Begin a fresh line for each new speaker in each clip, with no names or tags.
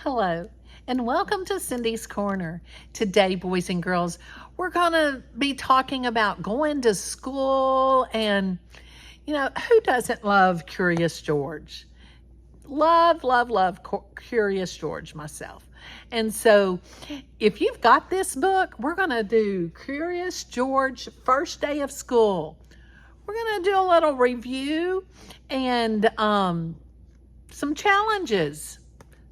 Hello, and welcome to Cindy's Corner. Today, boys and girls, we're going to be talking about going to school and, who doesn't love Curious George? Love Curious George myself. And so, if you've got this book, we're going to do Curious George First Day of School. We're going to do a little review and some challenges.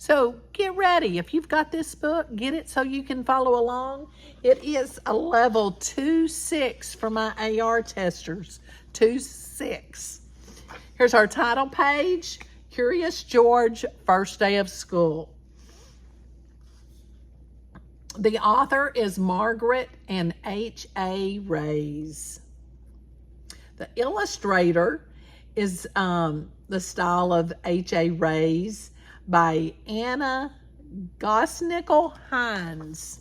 So get ready. If you've got this book, get it so you can follow along. It is a level 2-6 for my AR testers. 2-6. Here's our title page. Curious George, First Day of School. The author is Margret and H.A. Rays. The illustrator is the style of H.A. Rays by Anna Gosnickel-Hines.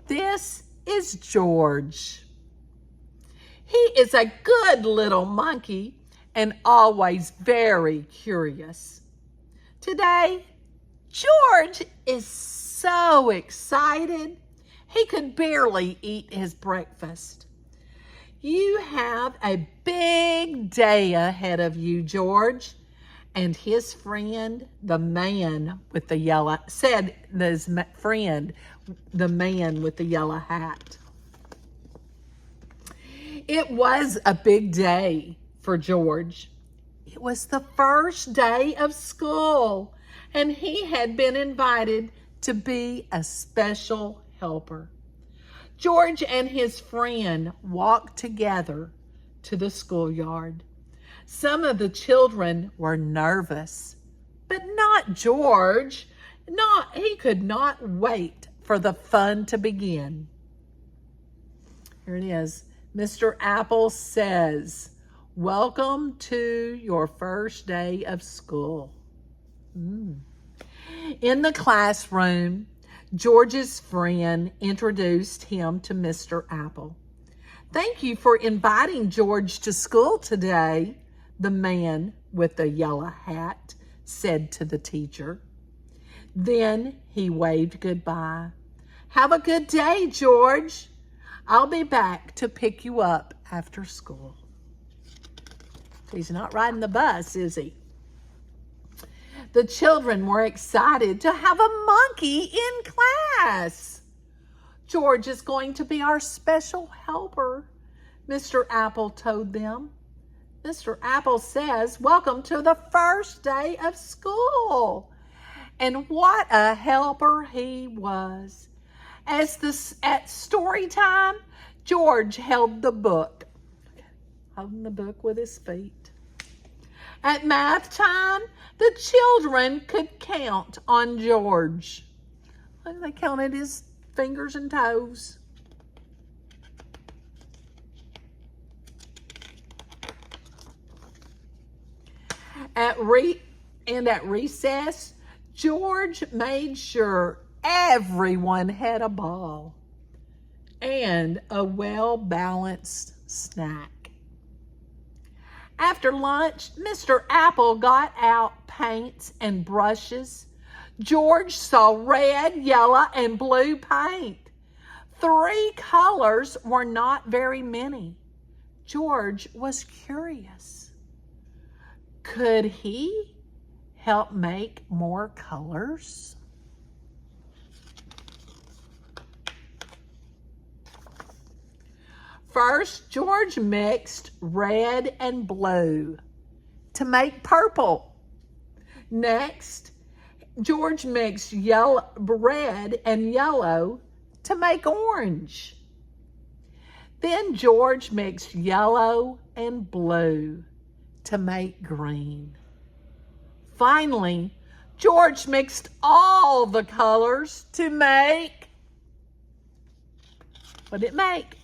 This is George. He is a good little monkey and always very curious. Today, George is so excited he could barely eat his breakfast. You have a big day ahead of you, George. And his friend, the man with the yellow, said his friend, the man with the yellow hat. It was a big day for George. It was the first day of school, and he had been invited to be a special helper. George and his friend walked together to the schoolyard. Some of the children were nervous, but not George. He could not wait for the fun to begin. Here it is. Mr. Apple says, "Welcome to your first day of school." In the classroom, George's friend introduced him to Mr. Apple. "Thank you for inviting George to school today," the man with the yellow hat said to the teacher. Then he waved goodbye. "Have a good day, George. I'll be back to pick you up after school." He's not riding the bus, is he? The children were excited to have a monkey in class. "George is going to be our special helper," Mr. Apple told them. Mr. Apple says, "Welcome to the first day of school." And what a helper he was. At story time, George held the book, holding the book with his feet. At math time, the children could count on George. They counted his fingers and toes. At recess, George made sure everyone had a ball and a well-balanced snack. After lunch, Mr. Apple got out paints and brushes. George saw red, yellow, and blue paint. 3 colors were not very many. George was curious. Could he help make more colors? First, George mixed red and blue to make purple. Next, George mixed red and yellow to make orange. Then George mixed yellow and blue to make green. Finally, George mixed all the colors to make, what did it make?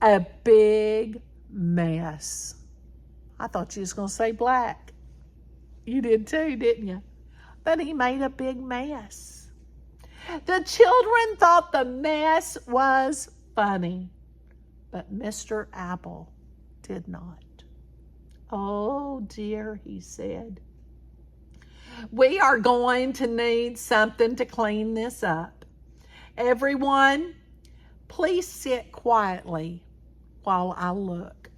A big mess. I thought you was going to say black. You did too, didn't you? But he made a big mess. The children thought the mess was funny, but Mr. Apple did not. "Oh dear," he said. "We are going to need something to clean this up. Everyone, please sit quietly while I look."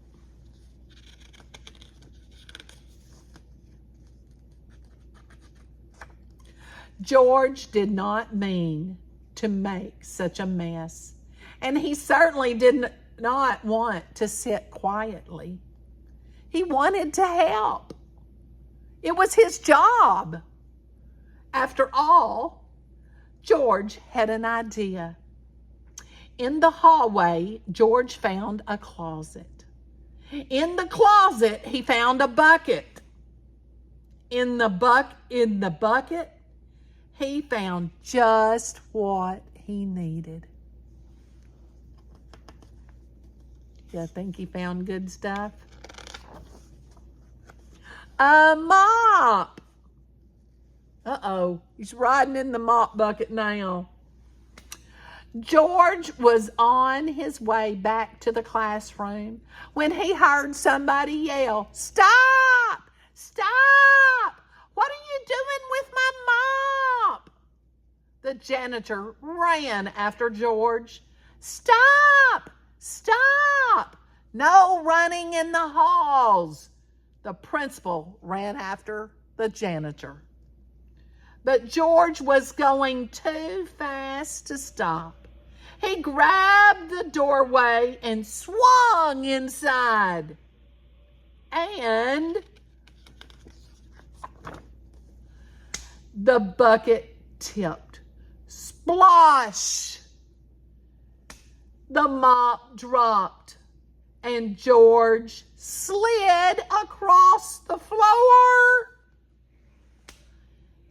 George did not mean to make such a mess, and he certainly did not want to sit quietly. He wanted to help. It was his job. After all, George had an idea. In the hallway, George found a closet. In the closet, he found a bucket. In the bucket, he found just what he needed. You think he found good stuff? A mop. Uh-oh, he's riding in the mop bucket now. George was on his way back to the classroom when he heard somebody yell, "Stop! Stop! What are you doing with my mop?" The janitor ran after George. "Stop! Stop! No running in the halls." The principal ran after the janitor. But George was going too fast to stop. He grabbed the doorway and swung inside. And the bucket tipped. Splosh! The mop dropped, and George slid across the floor.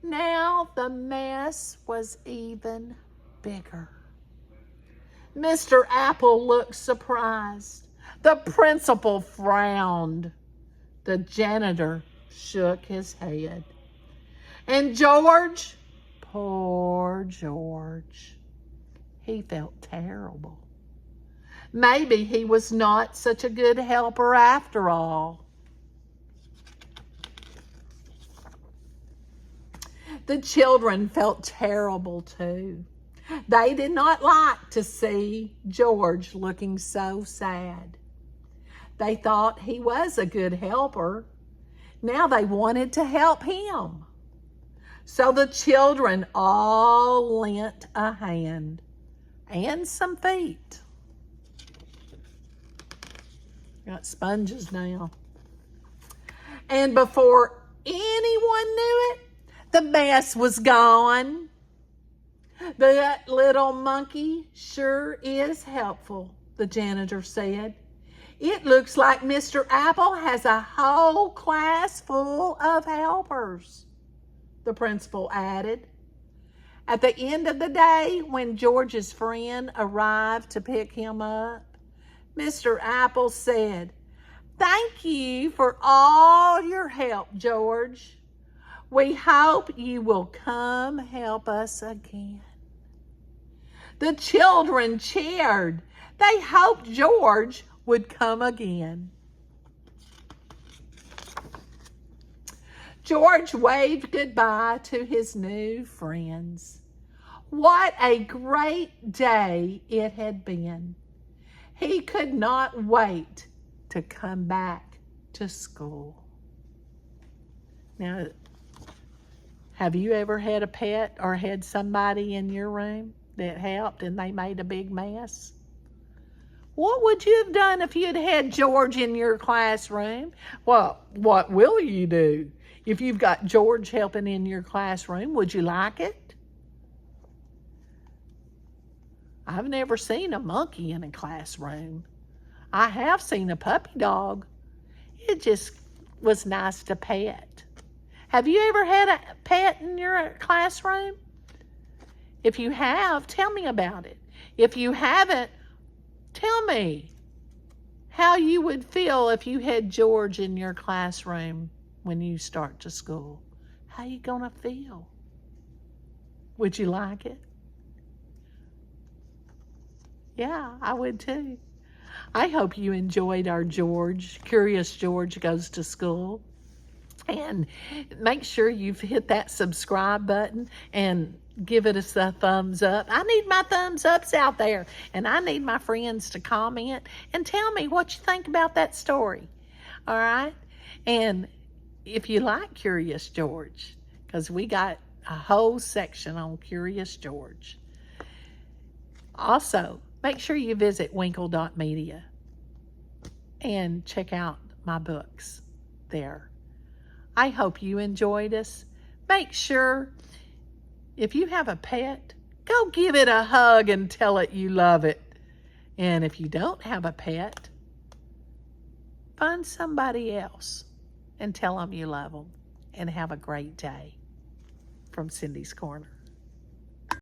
Now the mess was even bigger. Mr. Apple looked surprised. The principal frowned. The janitor shook his head. And George, poor George, he felt terrible. Maybe he was not such a good helper after all. The children felt terrible too. They did not like to see George looking so sad. They thought he was a good helper. Now they wanted to help him. So the children all lent a hand and some feet. Got sponges now. And before anyone knew it, the mess was gone. "That little monkey sure is helpful," the janitor said. "It looks like Mr. Apple has a whole class full of helpers," the principal added. At the end of the day, when George's friend arrived to pick him up, Mr. Apple said, "Thank you for all your help, George. We hope you will come help us again." The children cheered. They hoped George would come again. George waved goodbye to his new friends. What a great day it had been. He could not wait to come back to school. Now, have you ever had a pet or had somebody in your room that helped and they made a big mess? What would you have done if you'd had George in your classroom? Well, what will you do? If you've got George helping in your classroom, would you like it? I've never seen a monkey in a classroom. I have seen a puppy dog. It just was nice to pet. Have you ever had a pet in your classroom? If you have, tell me about it. If you haven't, tell me how you would feel if you had George in your classroom when you start to school. How you gonna feel? Would you like it? Yeah, I would too. I hope you enjoyed our George. Curious George Goes to School. And make sure you've hit that subscribe button and give it a thumbs up. I need my thumbs ups out there, and I need my friends to comment and tell me what you think about that story. All right? And if you like Curious George, because we got a whole section on Curious George. Also, make sure you visit winkle.media and check out my books there. I hope you enjoyed us. Make sure, if you have a pet, go give it a hug and tell it you love it. And if you don't have a pet, find somebody else and tell them you love them. And have a great day. From Cindy's Corner.